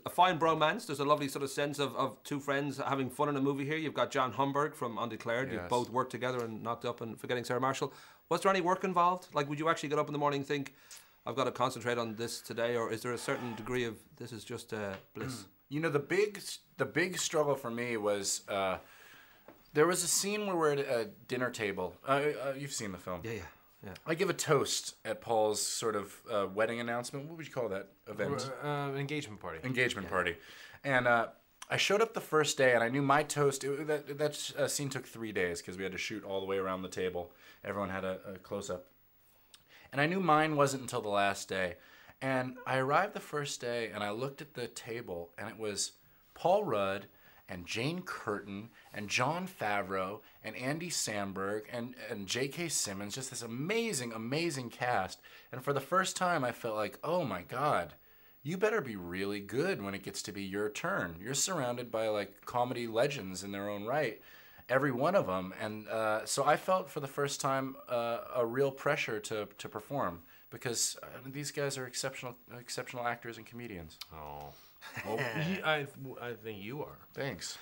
A fine bromance. There's a lovely sort of sense of two friends having fun in a movie here. You've got John Humberg from Undeclared. You've both worked together and Knocked Up and Forgetting Sarah Marshall. Was there any work involved? Like, would you actually get up in the morning and think, I've got to concentrate on this today, or is there a certain degree of this is just bliss? You know, the big struggle for me was there was a scene where we're at a dinner table. You've seen the film. Yeah. I give a toast at Paul's sort of wedding announcement. What would you call that event? Engagement party. Engagement party. And I showed up the first day, and I knew my toast. That scene took 3 days because we had to shoot all the way around the table. Everyone had a close-up. And I knew mine wasn't until the last day. And I arrived the first day, and I looked at the table, and it was Paul Rudd and Jane Curtin and Jon Favreau and Andy Samberg and J.K. Simmons, just this amazing, amazing cast. And for the first time, I felt like, oh my God, you better be really good when it gets to be your turn. You're surrounded by like comedy legends in their own right, every one of them. And so I felt for the first time a real pressure to perform, because these guys are exceptional actors and comedians. Oh. Well, I think you are. Thanks.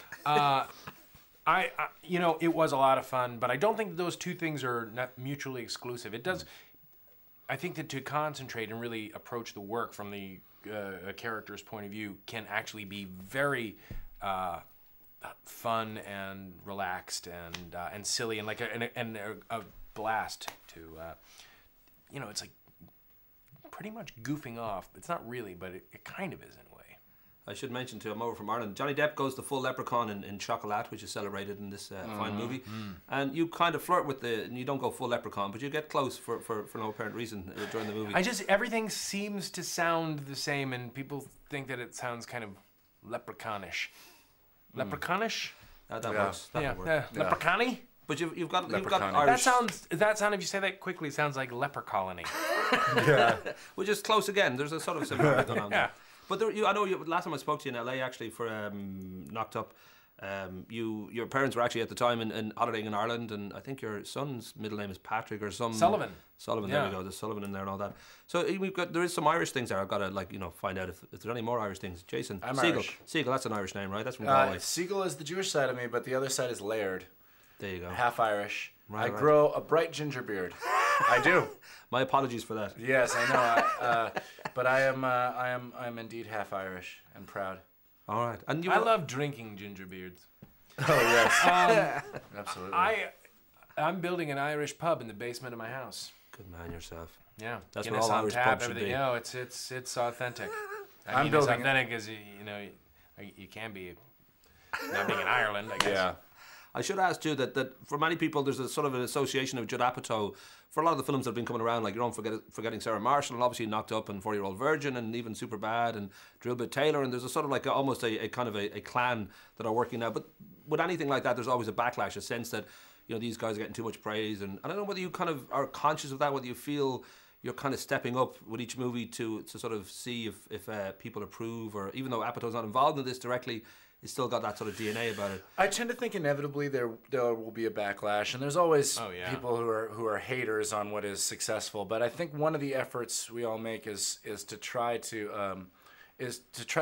You know, it was a lot of fun, but I don't think those two things are not mutually exclusive. It does. I think that to concentrate and really approach the work from the a character's point of view can actually be very fun and relaxed and silly and like a blast to. You know, it's like pretty much goofing off. It's not really, but it kind of is in a way. I should mention too, I'm over from Ireland. Johnny Depp goes the full leprechaun in Chocolat, which is celebrated in this fine movie. And you kind of flirt with you don't go full leprechaun, but you get close for no apparent reason during the movie. Everything seems to sound the same, and people think that it sounds kind of leprechaunish. Leprechaunish? That works. That works. Leprechaun-y? But you've got Irish. That sound, if you say that quickly, sounds like leper colony. Yeah. Which is close again. There's a sort of similarity going on there. But I know last time I spoke to you in LA actually for Knocked Up, your parents were actually at the time in holidaying in Ireland, and I think your son's middle name is Patrick or some Sullivan. There we go. There's Sullivan in there and all that. So there is some Irish things there. I've got to find out if there's any more Irish things. Jason, I'm Segal. Irish. Segal, that's an Irish name, right? That's from Galway. Segal is the Jewish side of me, but the other side is Laird. There you go. Half Irish. Right, I grow a bright ginger beard. I do. My apologies for that. Yes, I know. But I am indeed half Irish and proud. All right. And I love drinking ginger beards. Oh yes. Absolutely. I'm building an Irish pub in the basement of my house. Good man yourself. Yeah. That's Guinness where all Irish pubs should be. You know, it's authentic. I'm building as authentic as you can be. Not being in Ireland, I guess. Yeah. I should ask too that for many people there's a sort of an association of Judd Apatow for a lot of the films that have been coming around, like your own Forgetting Sarah Marshall, and obviously Knocked Up and 4-Year-Old Virgin, and even Superbad and Drillbit Taylor, and there's a sort of like almost a kind of a clan that are working now. But with anything like that, there's always a backlash, a sense that these guys are getting too much praise, and I don't know whether you kind of are conscious of that, whether you feel you're kind of stepping up with each movie to sort of see if people approve, or even though Apatow's not involved in this directly, it's still got that sort of DNA about it. I tend to think inevitably there will be a backlash, and there's always people who are haters on what is successful. But I think one of the efforts we all make is to try to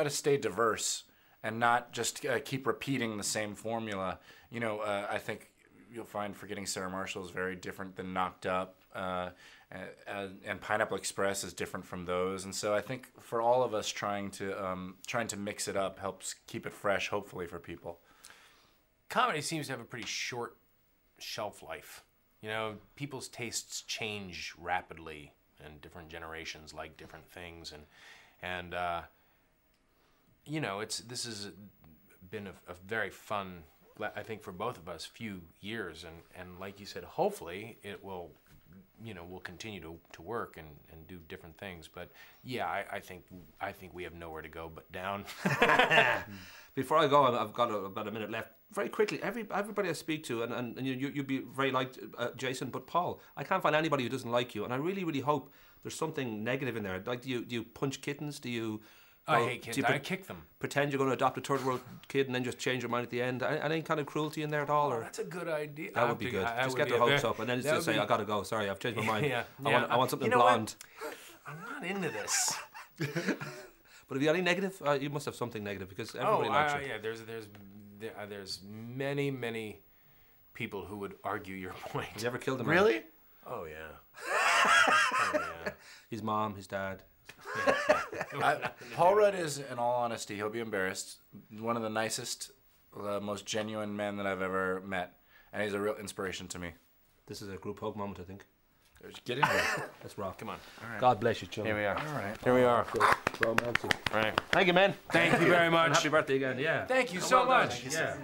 stay diverse and not just keep repeating the same formula. I think you'll find Forgetting Sarah Marshall is very different than Knocked Up. And Pineapple Express is different from those, and so I think for all of us trying to mix it up helps keep it fresh, hopefully, for people. Comedy seems to have a pretty short shelf life. People's tastes change rapidly, and different generations like different things, and this has been a very fun, I think, for both of us, few years, and like you said, hopefully it will. We'll continue to work and do different things. But yeah, I think we have nowhere to go but down. Before I go, I've got about a minute left. Very quickly, everybody I speak to, and you'd be very liked, Jason, but Paul, I can't find anybody who doesn't like you, and I really, really hope there's something negative in there. Like, do you punch kittens? Do you... I hate kids. I kick them. Pretend you're going to adopt a third world kid and then just change your mind at the end? Any kind of cruelty in there at all? Or? That's a good idea. That would be good. Just get their hopes up and then just say, I got to go. Sorry, I've changed my mind. I want something blonde. I'm not into this. But have you got any negative? You must have something negative because everybody likes you. Yeah. There's many people who would argue your point. Have you ever killed a man? Really? Oh yeah. His mom, his dad. Paul Rudd is, in all honesty, he'll be embarrassed, one of the nicest, most genuine men that I've ever met, and he's a real inspiration to me. This is a group hug moment, I think. Get in here. Let's rock. Come on. All right. God bless you, chum. Here we are. All right. Here we are. Romantic. All right. Thank you, man. Thank you very much. And happy birthday again. Yeah. Thank you Well so done. much. Yeah.